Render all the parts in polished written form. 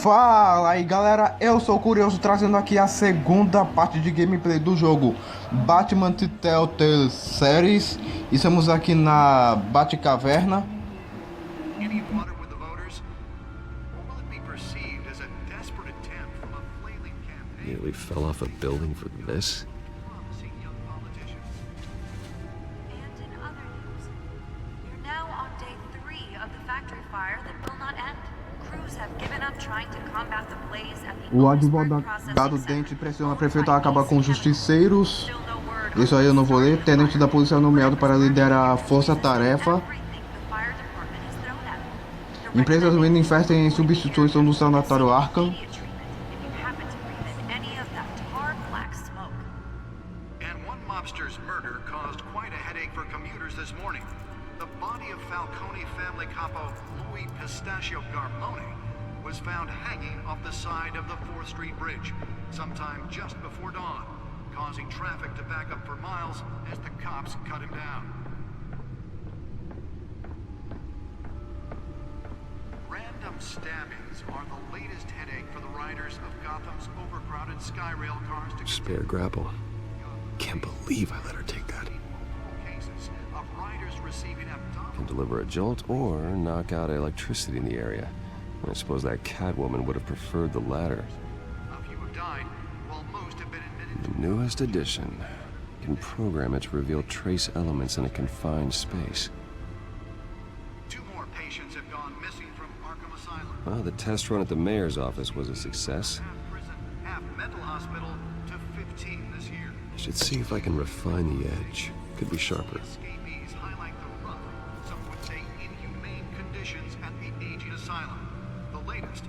Fala aí galera, eu sou o Curioso trazendo aqui a segunda parte de gameplay do jogo Batman Telltale Series. Estamos aqui na Batcaverna. Nearly fell off a building for this. And in other news, we're now on day 3 of the factory fire that will not end. Crews have given up trying to combat the blaze at the O advogado Dente pressiona a prefeita a acabar com os justiceiros. Isso aí eu não vou ler. Tenente da polícia nomeado para liderar a força-tarefa. Empresas manifestam em substituição do sanatório Arkham. Mobster's murder caused quite a headache for commuters this morning. The body of Falcone family capo Louis Pistachio Garmone was found hanging off the side of the 4th Street Bridge sometime just before dawn, causing traffic to back up for miles as the cops cut him down. Random stabbings are the latest headache for the riders of Gotham's overcrowded Skyrail cars to Spare grapple. Can't believe I let her take that. Can deliver a jolt or knock out electricity in the area. I suppose that Catwoman would have preferred the latter. The newest edition can program it to reveal trace elements in a confined space. 2 more patients have gone missing from Arkham Asylum. Well, the test run at the mayor's office was a success. Half prison, half mental hospital to 15 this year. I should see if I can refine the edge. Could be sharper. Escapees highlight the rough, some would say inhumane conditions at the aging asylum. The latest,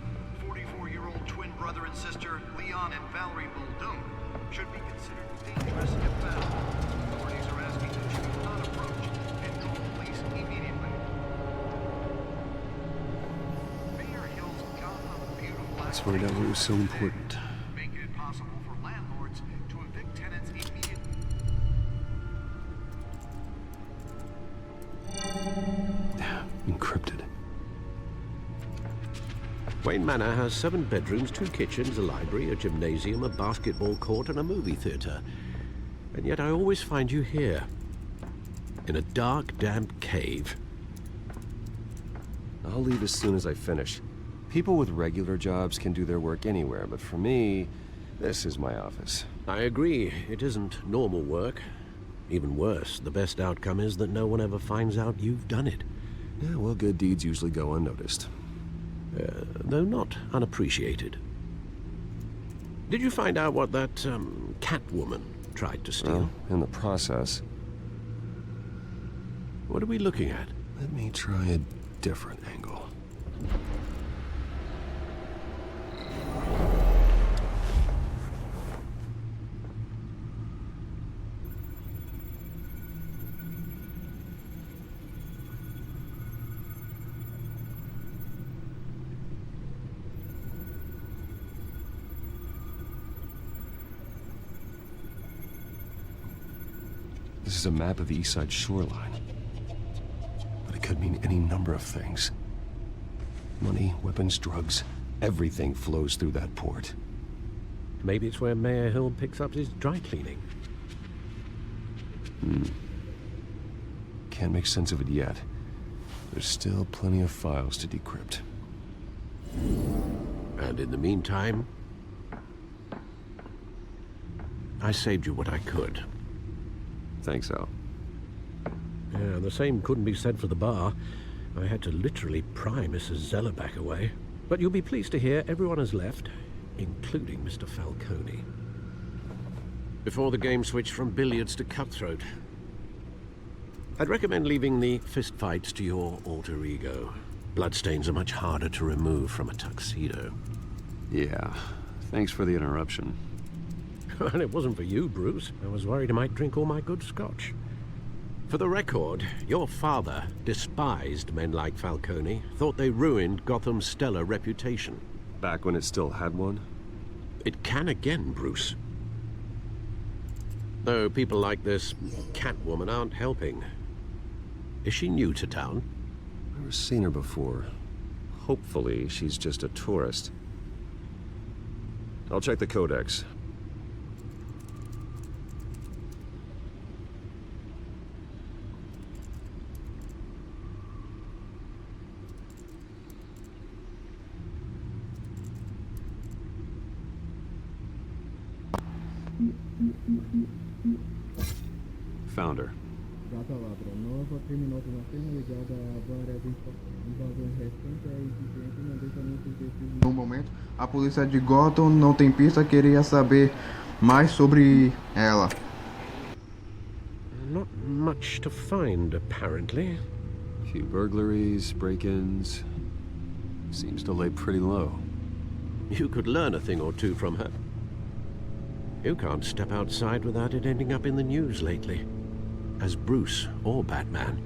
44-year-old twin brother and sister Leon and Valerie Muldoon should be considered dangerous if found. Authorities are asking that you do not approach and draw the police immediately. Mayor Hill's Gotham Beautiful Let's find out what was so important. making it possible for landlords to evict tenants immediately. Encrypted. Wayne Manor has 7 bedrooms, 2 kitchens, a library, a gymnasium, a basketball court, and a movie theater. And yet I always find you here, in a dark, damp cave. I'll leave as soon as I finish. People with regular jobs can do their work anywhere, but for me, this is my office. I agree, it isn't normal work. Even worse, the best outcome is that no one ever finds out you've done it. Yeah, well, good deeds usually go unnoticed. Though not unappreciated. Did you find out what that, Catwoman tried to steal? Well, in the process. What are we looking at? Let me try a different angle. This is a map of the East Side shoreline. But it could mean any number of things. Money, weapons, drugs, everything flows through that port. Maybe it's where Mayor Hill picks up his dry cleaning. Can't make sense of it yet. There's still plenty of files to decrypt. And in the meantime, I saved you what I could. Thanks, Al. Yeah, the same couldn't be said for the bar. I had to literally pry Mrs. Zellerback away. But you'll be pleased to hear everyone has left, including Mr. Falcone. Before the game switched from billiards to cutthroat. I'd recommend leaving the fistfights to your alter ego. Bloodstains are much harder to remove from a tuxedo. Yeah, thanks for the interruption. And it wasn't for you, Bruce. I was worried I might drink all my good scotch. For the record, your father despised men like Falcone, thought they ruined Gotham's stellar reputation. Back when it still had one? It can again, Bruce. Though people like this Catwoman aren't helping. Is she new to town? Never seen her before. Hopefully, she's just a tourist. I'll check the codex. Found her. Data ladra nova, criminosa na cena ligada a várias invasões recentes e exigente não deixa muitos desses. No momento, a polícia de Gotham não tem pista, queria saber mais sobre ela. Not much to find, apparently. Few burglaries, break-ins. Seems to lay pretty low. You could learn a thing or two from her. You can't step outside without it ending up in the news lately. As Bruce or Batman.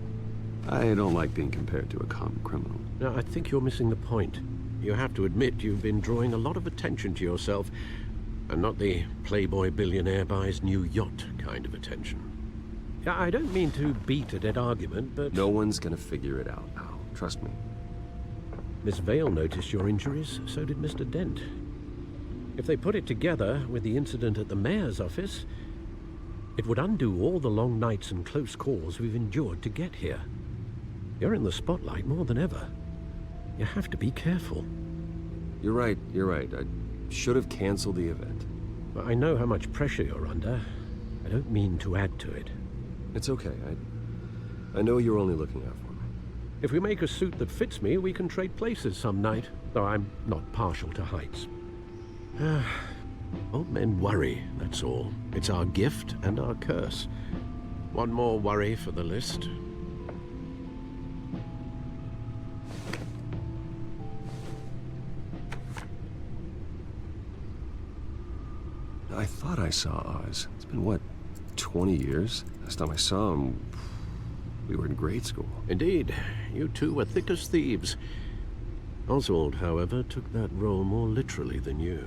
I don't like being compared to a common criminal. Now, I think you're missing the point. You have to admit you've been drawing a lot of attention to yourself, and not the playboy billionaire buys new yacht kind of attention. I don't mean to beat a dead argument, but... No one's gonna figure it out now. Trust me. Miss Vale noticed your injuries, so did Mr. Dent. If they put it together with the incident at the mayor's office, it would undo all the long nights and close calls we've endured to get here. You're in the spotlight more than ever. You have to be careful. You're right. I should have canceled the event. I know how much pressure you're under. I don't mean to add to it. It's okay. I know you're only looking out for me. If we make a suit that fits me, we can trade places some night, though I'm not partial to heights. Old men worry, that's all. It's our gift and our curse. One more worry for the list. I thought I saw Oz. It's been, what, 20 years? Last time I saw him, we were in grade school. Indeed. You two were thick as thieves. Oswald, however, took that role more literally than you.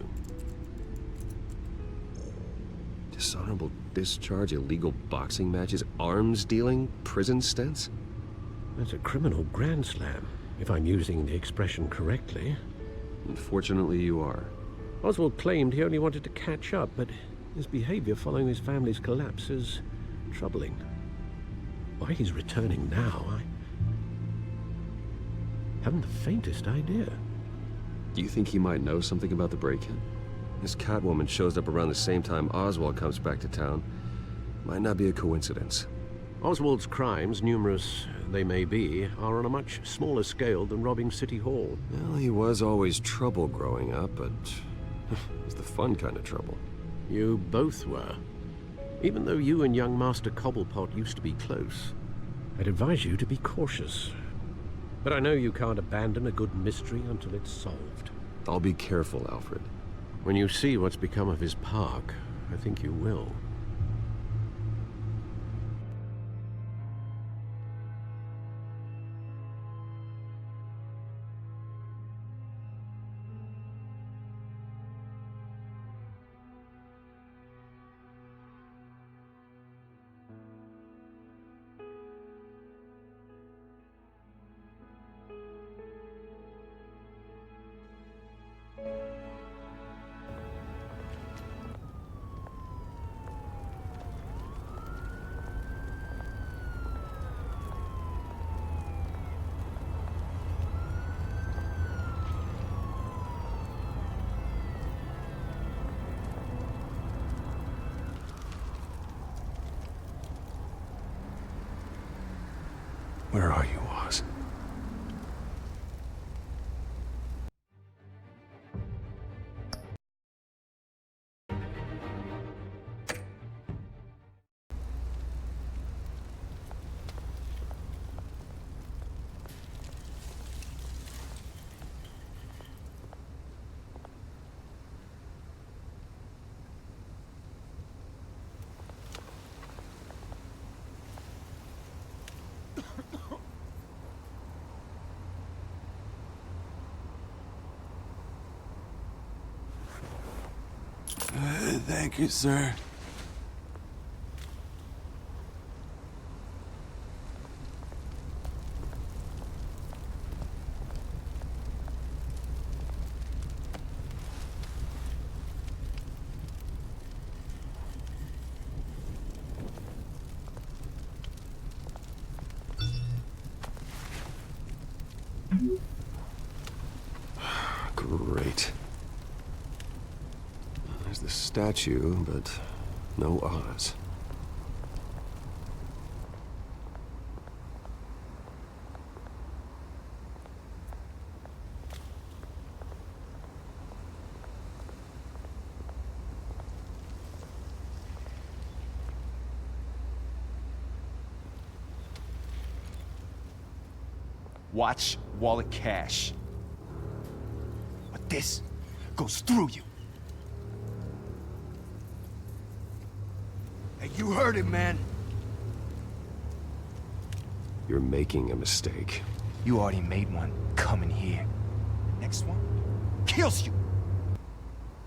Dishonorable discharge, illegal boxing matches, arms dealing, prison stints? That's a criminal grand slam, if I'm using the expression correctly. Unfortunately, you are. Oswald claimed he only wanted to catch up, but his behavior following his family's collapse is troubling. Why he's returning now, I haven't the faintest idea. Do you think he might know something about the break-in? This Catwoman shows up around the same time Oswald comes back to town. Might not be a coincidence. Oswald's crimes, numerous they may be, are on a much smaller scale than robbing City Hall. Well, he was always trouble growing up, but it was the fun kind of trouble. You both were. Even though you and young Master Cobblepot used to be close, I'd advise you to be cautious. But I know you can't abandon a good mystery until it's solved. I'll be careful, Alfred. When you see what's become of his park, I think you will. Where are you, Oz? Thank you, sir. Great. There's the statue, but no Oz. Watch wallet cash. But this goes through you. Hey, you heard it, man. You're making a mistake. You already made one coming here. Next one kills you.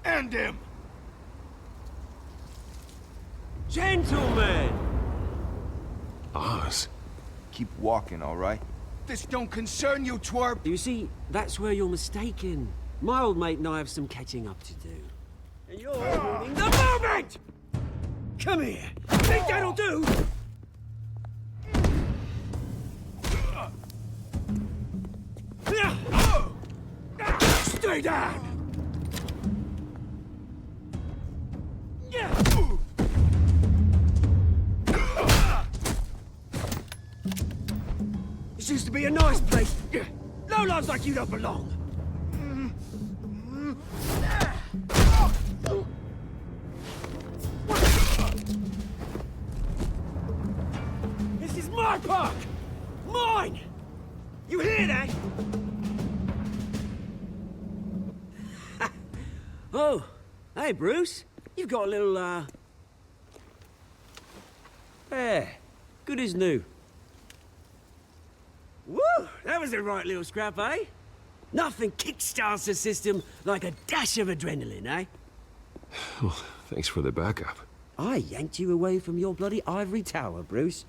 And him. Gentlemen! Oz? Keep walking, all right? This don't concern you, twerp. You see, that's where you're mistaken. My old mate and I have some catching up to do. And you're ruining the moment! Come here. Think that'll do? Stay down! This used to be a nice place. Lowlifes like you don't belong. This is my park! Mine! You hear that? Oh, hey, Bruce. You've got a little, Yeah, good as new. Woo! That was a right little scrap, eh? Nothing kickstarts the system like a dash of adrenaline, eh? Well, thanks for the backup. I yanked you away from your bloody ivory tower, Bruce.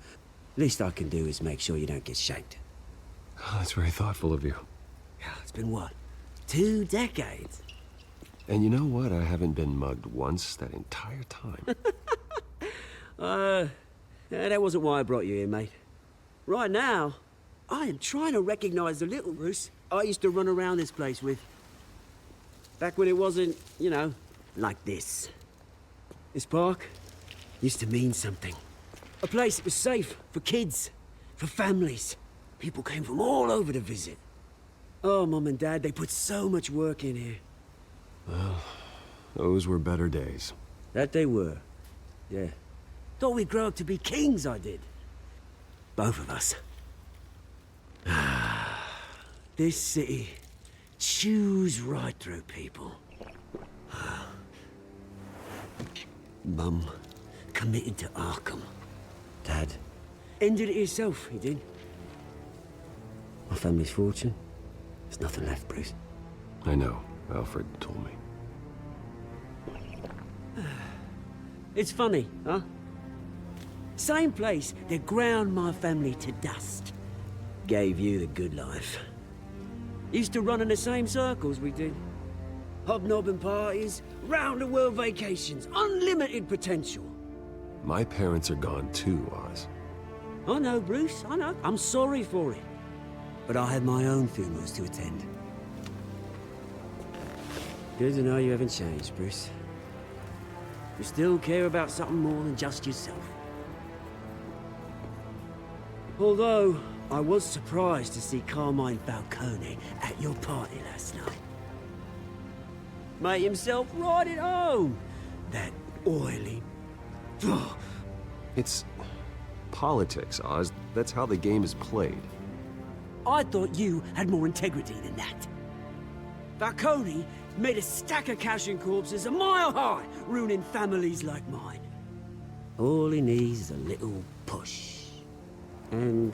Least I can do is make sure you don't get shanked. Oh, that's very thoughtful of you. It's been what? 2 decades? And you know what? I haven't been mugged once that entire time. That wasn't why I brought you here, mate. Right now, I am trying to recognize the little Bruce I used to run around this place with. Back when it wasn't, you know, like this. This park used to mean something. A place that was safe for kids, for families. People came from all over to visit. Oh, Mum and Dad, they put so much work in here. Well, those were better days. That they were. Yeah. Thought we'd grow up to be kings, I did. Both of us. This city chews right through people. Mum committed to Arkham. Dad ended it himself, he did. My family's fortune, there's nothing left, Bruce. I know. Alfred told me. It's funny, huh? Same place that ground my family to dust. Gave you the good life. Used to run in the same circles we did. Hobnobbing parties, round-the-world vacations, unlimited potential. My parents are gone too, Oz. I know, Bruce, I know. I'm sorry for it. But I had my own funerals to attend. Good to know you haven't changed, Bruce. You still care about something more than just yourself. Although, I was surprised to see Carmine Falcone at your party last night. Made himself right at home. That oily... It's politics, Oz. That's how the game is played. I thought you had more integrity than that. Falcone made a stack of cash and corpses a mile high, ruining families like mine. All he needs is a little push. And...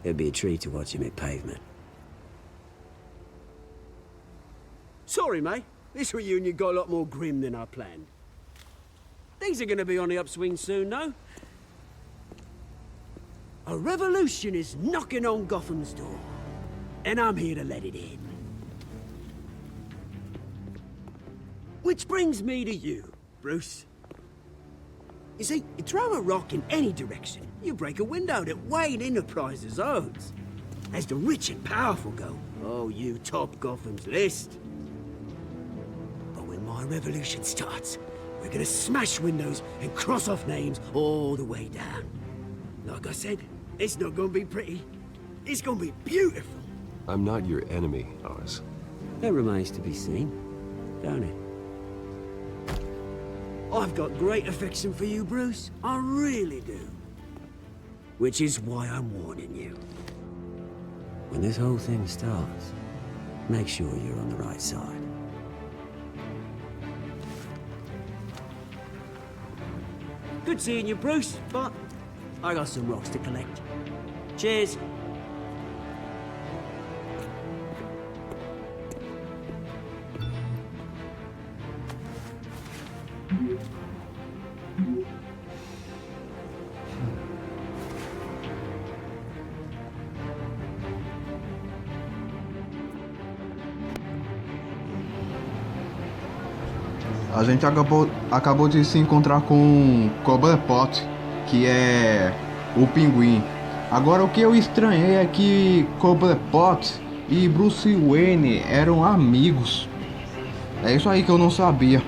it'd be a treat to watch him hit pavement. Sorry, mate. This reunion got a lot more grim than I planned. Things are gonna be on the upswing soon, though. A revolution is knocking on Gotham's door. And I'm here to let it in. Which brings me to you, Bruce. You see, you throw a rock in any direction, you break a window that Wayne Enterprises owns. As the rich and powerful go, oh, you top Gotham's list. But when my revolution starts, we're gonna smash windows and cross off names all the way down. Like I said, it's not gonna be pretty. It's gonna be beautiful. I'm not your enemy, Oz. That remains to be seen, don't it? I've got great affection for you, Bruce. I really do. Which is why I'm warning you. When this whole thing starts, make sure you're on the right side. Good seeing you, Bruce, but I got some rocks to collect. Cheers. A gente acabou de se encontrar com Cobblepot, que é o pinguim. Agora, o que eu estranhei é que Cobblepot e Bruce Wayne eram amigos. É isso aí que eu não sabia.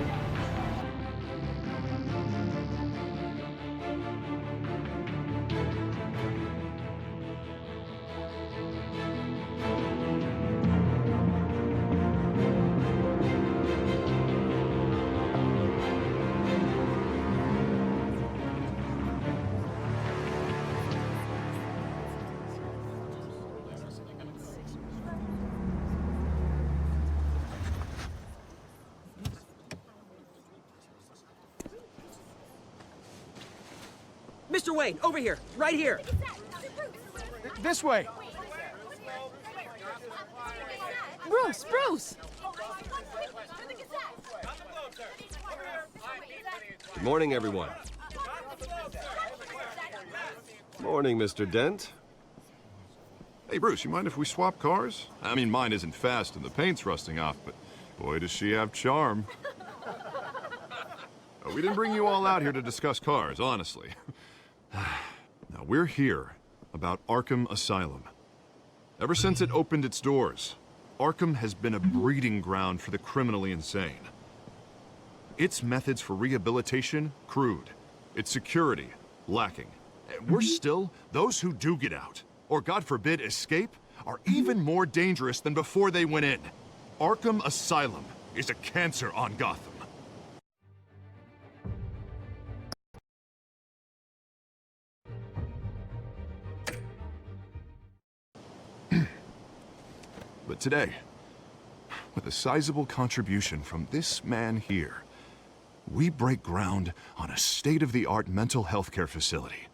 Mr. Wayne, over here, right here. This way. Bruce! Good morning, everyone. Morning, Mr. Dent. Hey, Bruce, you mind if we swap cars? I mean, mine isn't fast and the paint's rusting off, but boy, does she have charm. We didn't bring you all out here to discuss cars, honestly. Now, we're here about Arkham Asylum. Ever since it opened its doors, Arkham has been a breeding ground for the criminally insane. Its methods for rehabilitation, crude. Its security, lacking. And worse still, those who do get out, or God forbid, escape, are even more dangerous than before they went in. Arkham Asylum is a cancer on Gotham. But today, with a sizable contribution from this man here, we break ground on a state-of-the-art mental health care facility.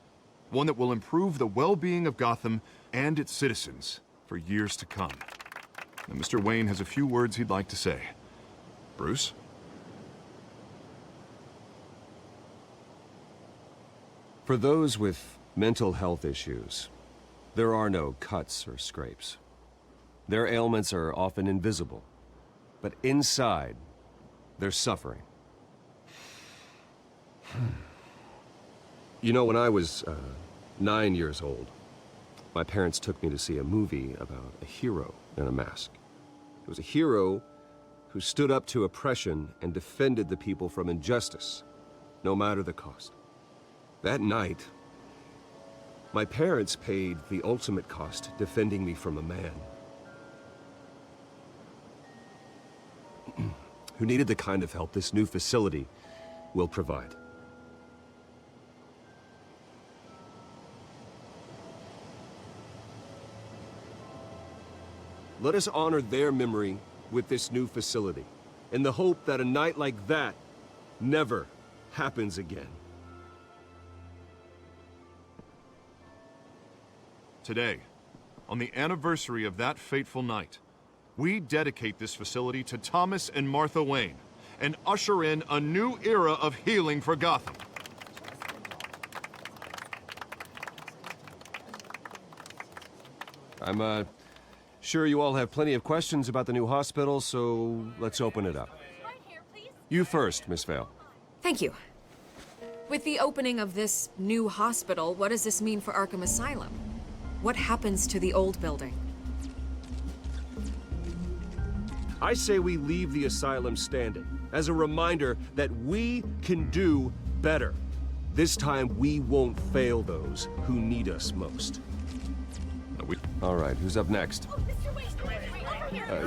One that will improve the well-being of Gotham and its citizens for years to come. Now, Mr. Wayne has a few words he'd like to say. Bruce? For those with mental health issues, there are no cuts or scrapes. Their ailments are often invisible, but inside, they're suffering. You know, when I was 9 years old, my parents took me to see a movie about a hero in a mask. It was a hero who stood up to oppression and defended the people from injustice, no matter the cost. That night, my parents paid the ultimate cost defending me from a man who needed the kind of help this new facility will provide. Let us honor their memory with this new facility, in the hope that a night like that never happens again. Today, on the anniversary of that fateful night, we dedicate this facility to Thomas and Martha Wayne and usher in a new era of healing for Gotham. I'm sure you all have plenty of questions about the new hospital, so let's open it up. You first, Miss Vale. Thank you. With the opening of this new hospital, what does this mean for Arkham Asylum? What happens to the old building? I say we leave the asylum standing, as a reminder that we can do better. This time, we won't fail those who need us most. All right, who's up next?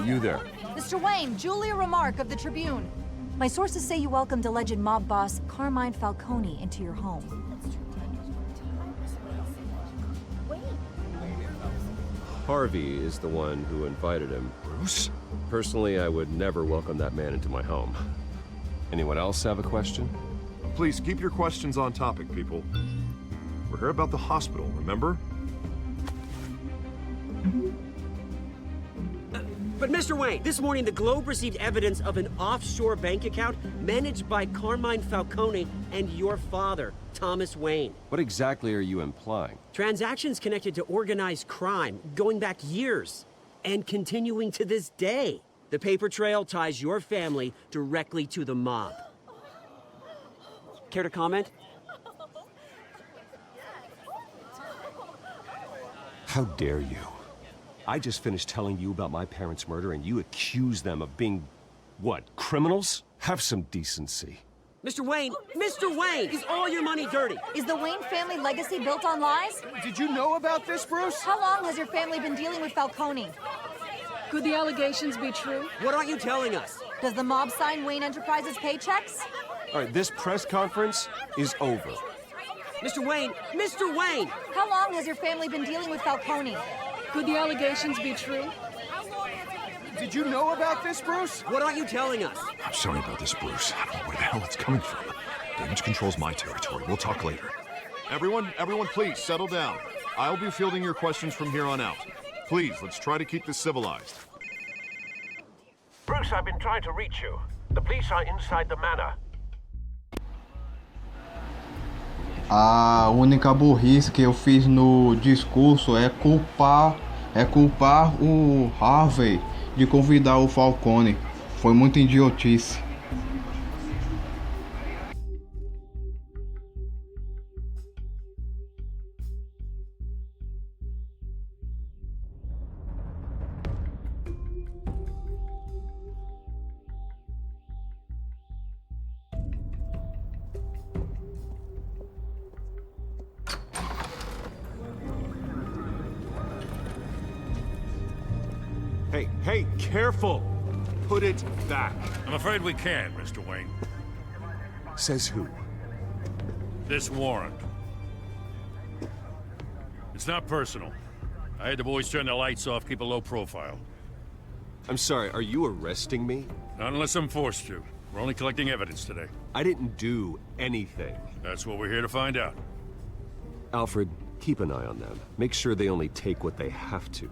You there. Mr. Wayne, Julia Remark of the Tribune. My sources say you welcomed alleged mob boss Carmine Falcone into your home. Harvey is the one who invited him. Bruce? Personally, I would never welcome that man into my home. Anyone else have a question? Please keep your questions on topic, people. We're here about the hospital, remember? But Mr. Wayne, this morning the Globe received evidence of an offshore bank account managed by Carmine Falcone and your father, Thomas Wayne. What exactly are you implying? Transactions connected to organized crime, going back years, and continuing to this day. The paper trail ties your family directly to the mob. Care to comment? How dare you? I just finished telling you about my parents' murder and you accuse them of being, what, criminals? Have some decency. Mr. Wayne, is all your money dirty? Is the Wayne family legacy built on lies? Did you know about this, Bruce? How long has your family been dealing with Falcone? Could the allegations be true? What aren't you telling us? Does the mob sign Wayne Enterprises paychecks? All right, this press conference is over. Mr. Wayne! How long has your family been dealing with Falcone? Could the allegations be true? Did you know about this, Bruce? What aren't you telling us? I'm sorry about this, Bruce. I don't know where the hell it's coming from. Damage control's my territory. We'll talk later. Everyone, please, settle down. I'll be fielding your questions from here on out. Please, let's try to keep this civilized. Bruce, I've been trying to reach you. The police are inside the manor. A única burrice que eu fiz no discurso é culpar o Harvey de convidar o Falcone. Foi muita idiotice. Hey, careful! Put it back. I'm afraid we can't, Mr. Wayne. Says who? This warrant. It's not personal. I had the boys turn the lights off, keep a low profile. I'm sorry, are you arresting me? Not unless I'm forced to. We're only collecting evidence today. I didn't do anything. That's what we're here to find out. Alfred, keep an eye on them. Make sure they only take what they have to.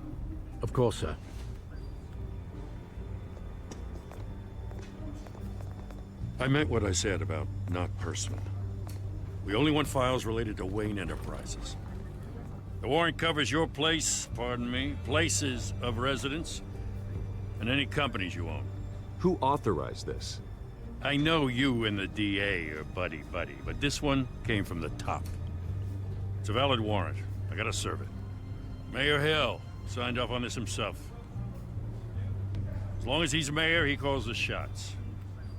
Of course, sir. I meant what I said about not personal. We only want files related to Wayne Enterprises. The warrant covers your places of residence, and any companies you own. Who authorized this? I know you and the DA are buddy-buddy, but this one came from the top. It's a valid warrant. I gotta serve it. Mayor Hill signed off on this himself. As long as he's mayor, he calls the shots.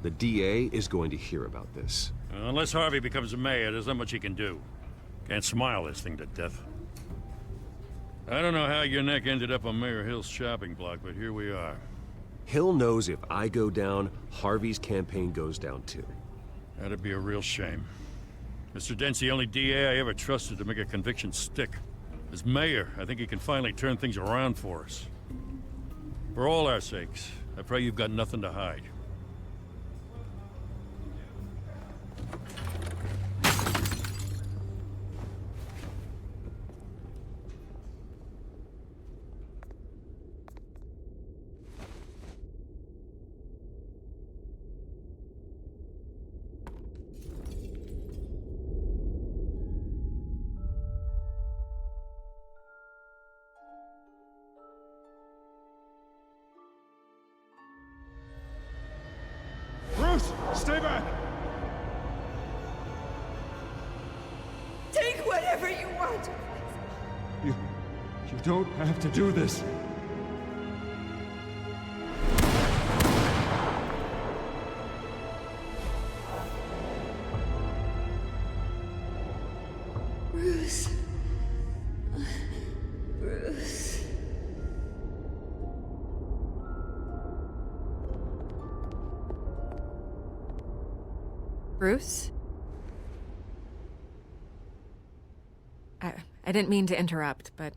The DA is going to hear about this. Unless Harvey becomes a mayor, there's not much he can do. Can't smile this thing to death. I don't know how your neck ended up on Mayor Hill's shopping block, but here we are. Hill knows if I go down, Harvey's campaign goes down too. That'd be a real shame. Mr. Dent's the only DA I ever trusted to make a conviction stick. As mayor, I think he can finally turn things around for us. For all our sakes, I pray you've got nothing to hide. Bruce, stay back! Why'd you... You don't have to do this. Bruce. Bruce. Bruce? I didn't mean to interrupt, but...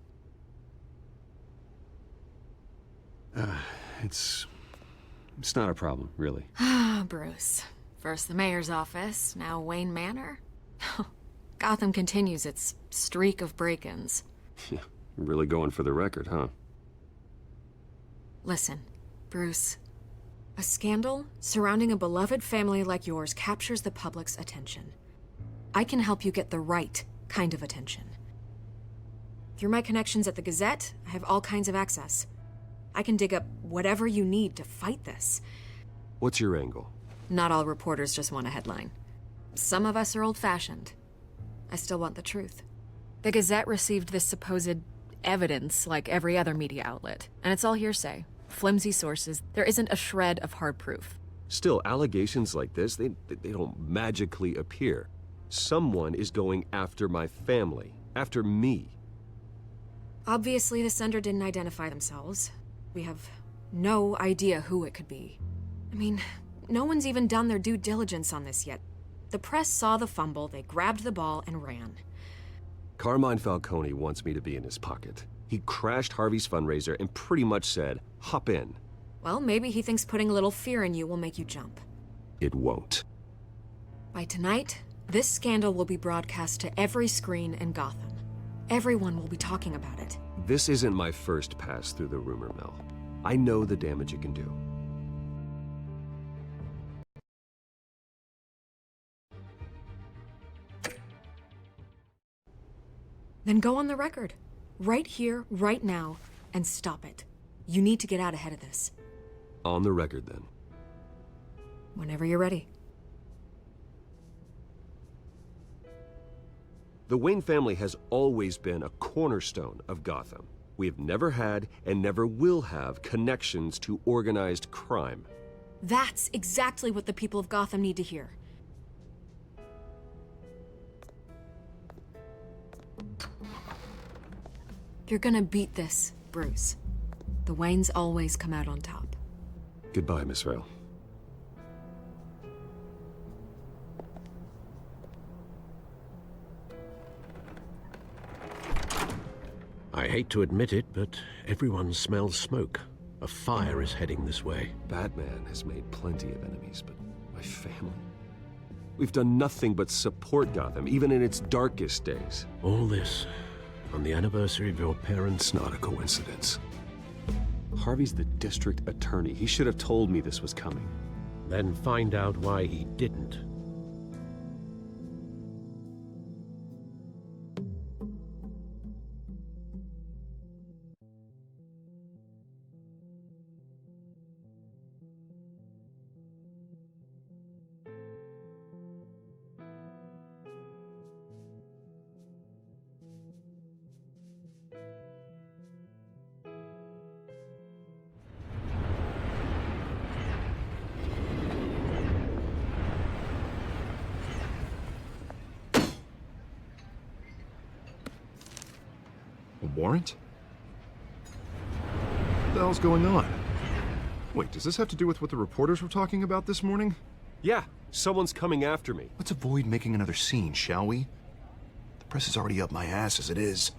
It's not a problem, really. Ah, Bruce. First the mayor's office, now Wayne Manor. Gotham continues its streak of break-ins. Yeah, really going for the record, huh? Listen, Bruce. A scandal surrounding a beloved family like yours captures the public's attention. I can help you get the right kind of attention. Through my connections at the Gazette, I have all kinds of access. I can dig up whatever you need to fight this. What's your angle? Not all reporters just want a headline. Some of us are old-fashioned. I still want the truth. The Gazette received this supposed evidence like every other media outlet, and it's all hearsay. Flimsy sources. There isn't a shred of hard proof. Still, allegations like this, they don't magically appear. Someone is going after my family, after me. Obviously, the sender didn't identify themselves. We have no idea who it could be. I mean, no one's even done their due diligence on this yet. The press saw the fumble, they grabbed the ball and ran. Carmine Falcone wants me to be in his pocket. He crashed Harvey's fundraiser and pretty much said, hop in. Well, maybe he thinks putting a little fear in you will make you jump. It won't. By tonight, this scandal will be broadcast to every screen in Gotham. Everyone will be talking about it. This isn't my first pass through the rumor mill. I know the damage it can do. Then go on the record. Right here, right now, and stop it. You need to get out ahead of this. On the record, then. Whenever you're ready. The Wayne family has always been a cornerstone of Gotham. We have never had and never will have connections to organized crime. That's exactly what the people of Gotham need to hear. You're gonna beat this, Bruce. The Waynes always come out on top. Goodbye, Miss Rail. I hate to admit it, but everyone smells smoke. A fire is heading this way. Batman has made plenty of enemies, but my family? We've done nothing but support Gotham, even in its darkest days. All this on the anniversary of your parents'... Not a coincidence. Harvey's the district attorney. He should have told me this was coming. Then find out why he didn't. Warrant? What the hell's going on? Wait, does this have to do with what the reporters were talking about this morning? Yeah, someone's coming after me. Let's avoid making another scene, shall we? The press is already up my ass as it is.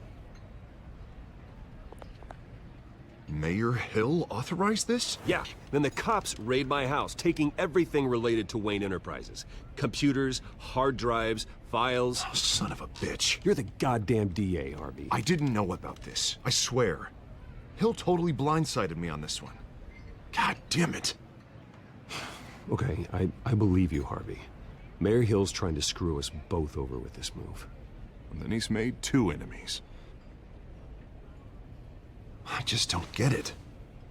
Mayor Hill authorized this? Yeah, then the cops raid my house, taking everything related to Wayne Enterprises. Computers, hard drives, files. Oh, son of a bitch. You're the goddamn DA, Harvey. I didn't know about this. I swear. Hill totally blindsided me on this one. God damn it. Okay, I believe you, Harvey. Mayor Hill's trying to screw us both over with this move. And then he's made 2 enemies. I just don't get it.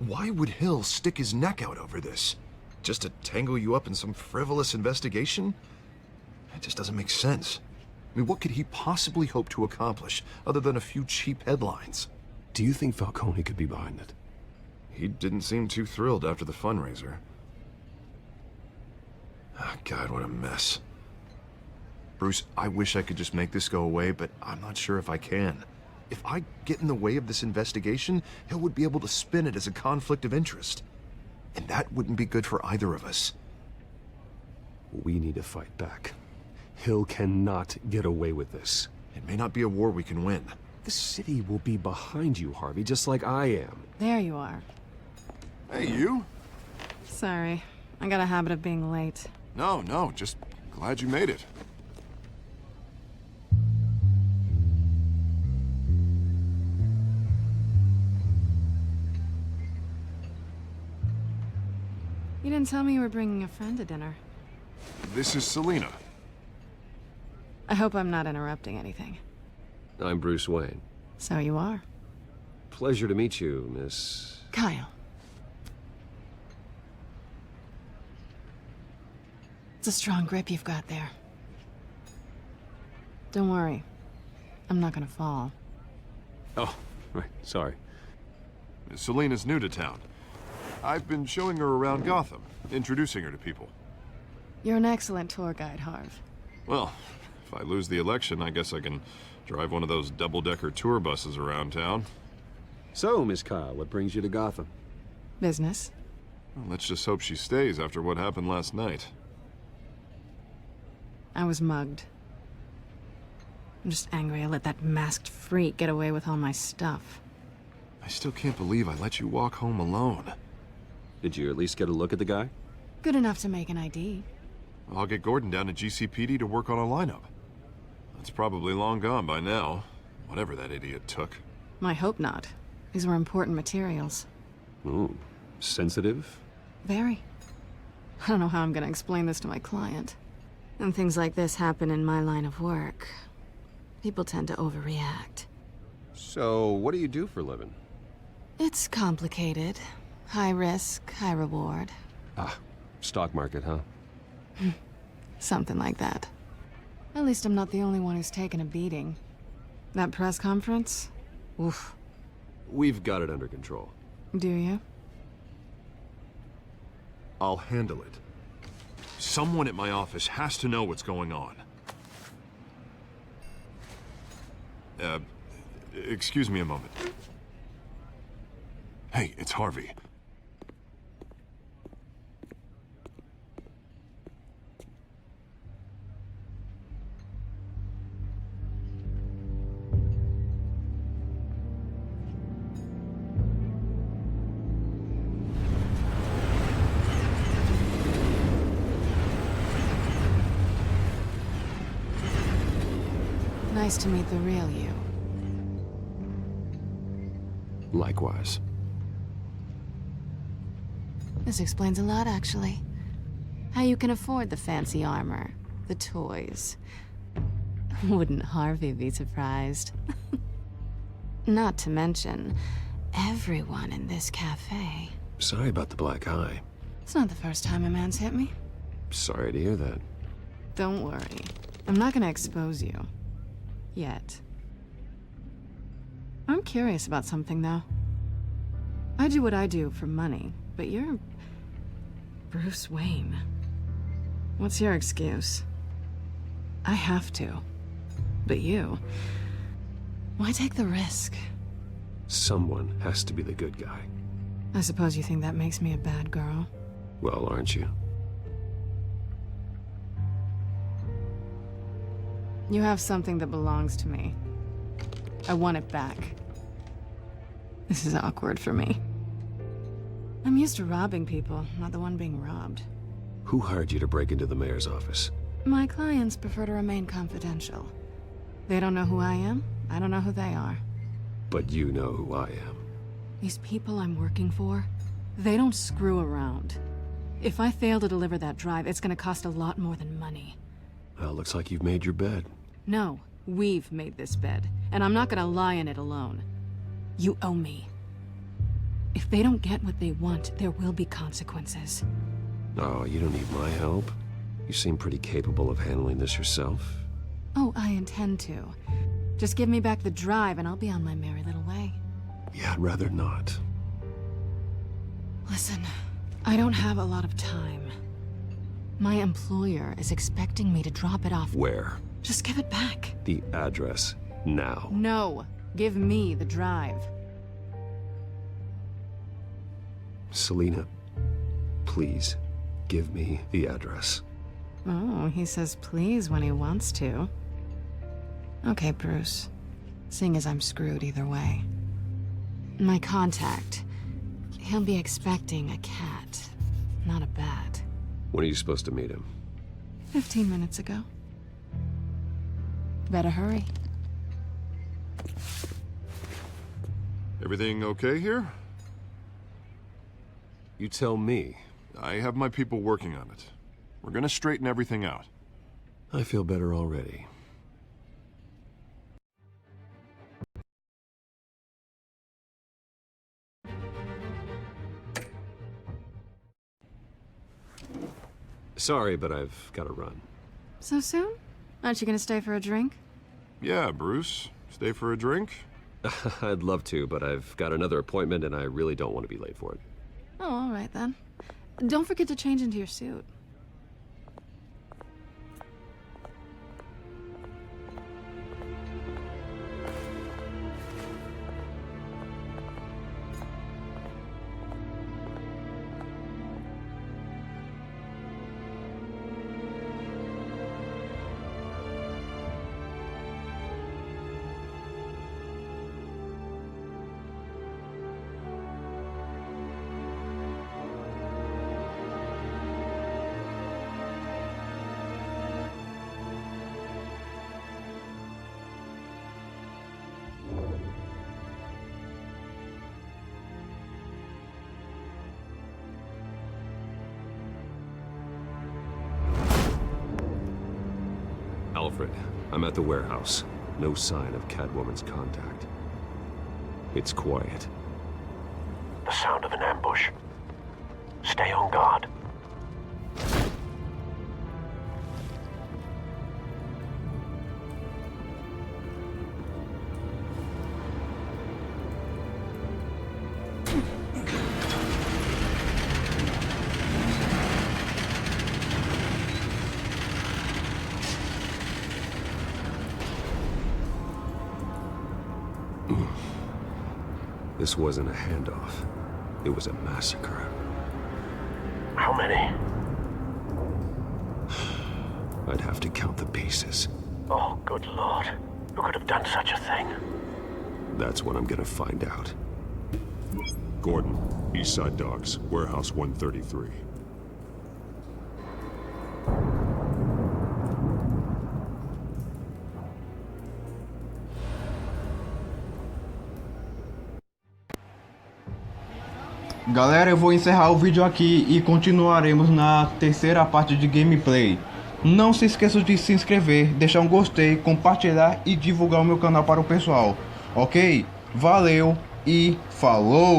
Why would Hill stick his neck out over this? Just to tangle you up in some frivolous investigation? It just doesn't make sense. I mean, what could he possibly hope to accomplish other than a few cheap headlines? Do you think Falcone could be behind it? He didn't seem too thrilled after the fundraiser. Oh, God, what a mess. Bruce, I wish I could just make this go away, but I'm not sure if I can. If I get in the way of this investigation, Hill would be able to spin it as a conflict of interest. And that wouldn't be good for either of us. We need to fight back. Hill cannot get away with this. It may not be a war we can win. The city will be behind you, Harvey, just like I am. There you are. Hey, you? Sorry. I got a habit of being late. No, just glad you made it. You didn't tell me you were bringing a friend to dinner. This is Selina. I hope I'm not interrupting anything. I'm Bruce Wayne. So you are. Pleasure to meet you, Miss... Kyle. It's a strong grip you've got there. Don't worry. I'm not gonna fall. Oh, right, sorry. Selina's new to town. I've been showing her around Gotham, introducing her to people. You're an excellent tour guide, Harv. Well, if I lose the election, I guess I can drive one of those double-decker tour buses around town. So, Miss Kyle, what brings you to Gotham? Business. Well, let's just hope she stays after what happened last night. I was mugged. I'm just angry I let that masked freak get away with all my stuff. I still can't believe I let you walk home alone. Did you at least get a look at the guy? Good enough to make an ID. I'll get Gordon down to GCPD to work on a lineup. It's probably long gone by now, whatever that idiot took. I hope not. These were important materials. Ooh, sensitive? Very. I don't know how I'm gonna explain this to my client. And things like this happen in my line of work. People tend to overreact. So, what do you do for a living? It's complicated. High risk, high reward. Ah, stock market, huh? Something like that. At least I'm not the only one who's taken a beating. That press conference? Oof. We've got it under control. Do you? I'll handle it. Someone at my office has to know what's going on. Excuse me a moment. Hey, it's Harvey. Nice to meet the real you. Likewise. This explains a lot, actually. How you can afford the fancy armor, the toys. Wouldn't Harvey be surprised? Not to mention, everyone in this cafe. Sorry about the black eye. It's not the first time a man's hit me. Sorry to hear that. Don't worry. I'm not gonna expose you. Yet. I'm curious about something, though. I do what I do for money, but you're... Bruce Wayne. What's your excuse? I have to. But you... Why take the risk? Someone has to be the good guy. I suppose you think that makes me a bad girl? Well, aren't you? You have something that belongs to me. I want it back. This is awkward for me. I'm used to robbing people, not the one being robbed. Who hired you to break into the mayor's office? My clients prefer to remain confidential. They don't know who I am, I don't know who they are. But you know who I am. These people I'm working for, they don't screw around. If I fail to deliver that drive, it's gonna cost a lot more than money. Well, looks like you've made your bed. No, we've made this bed, and I'm not gonna lie in it alone. You owe me. If they don't get what they want, there will be consequences. Oh, you don't need my help. You seem pretty capable of handling this yourself. Oh, I intend to. Just give me back the drive and I'll be on my merry little way. Yeah, I'd rather not. Listen, I don't have a lot of time. My employer is expecting me to drop it off. Where? Just give it back. The address, now. No, give me the drive. Selina, please, give me the address. Oh, he says please when he wants to. Okay, Bruce. Seeing as I'm screwed either way. My contact. He'll be expecting a cat, not a bat. When are you supposed to meet him? 15 minutes ago. Better hurry. Everything okay here? You tell me. I have my people working on it. We're gonna straighten everything out. I feel better already. Sorry, but I've got to run. So soon? Aren't you gonna stay for a drink? Yeah, Bruce. Stay for a drink? I'd love to, but I've got another appointment and I really don't want to be late for it. Oh, all right then. Don't forget to change into your suit. Alfred, I'm at the warehouse. No sign of Catwoman's contact. It's quiet. The sound of an ambush. Stay on guard. This wasn't a handoff. It was a massacre. How many? I'd have to count the pieces. Oh, good lord. Who could have done such a thing? That's what I'm gonna find out. Gordon, East Side Docks, Warehouse 133. Galera, eu vou encerrar o vídeo aqui e continuaremos na terceira parte de gameplay. Não se esqueça de se inscrever, deixar um gostei, compartilhar e divulgar o meu canal para o pessoal. Ok? Valeu e falou!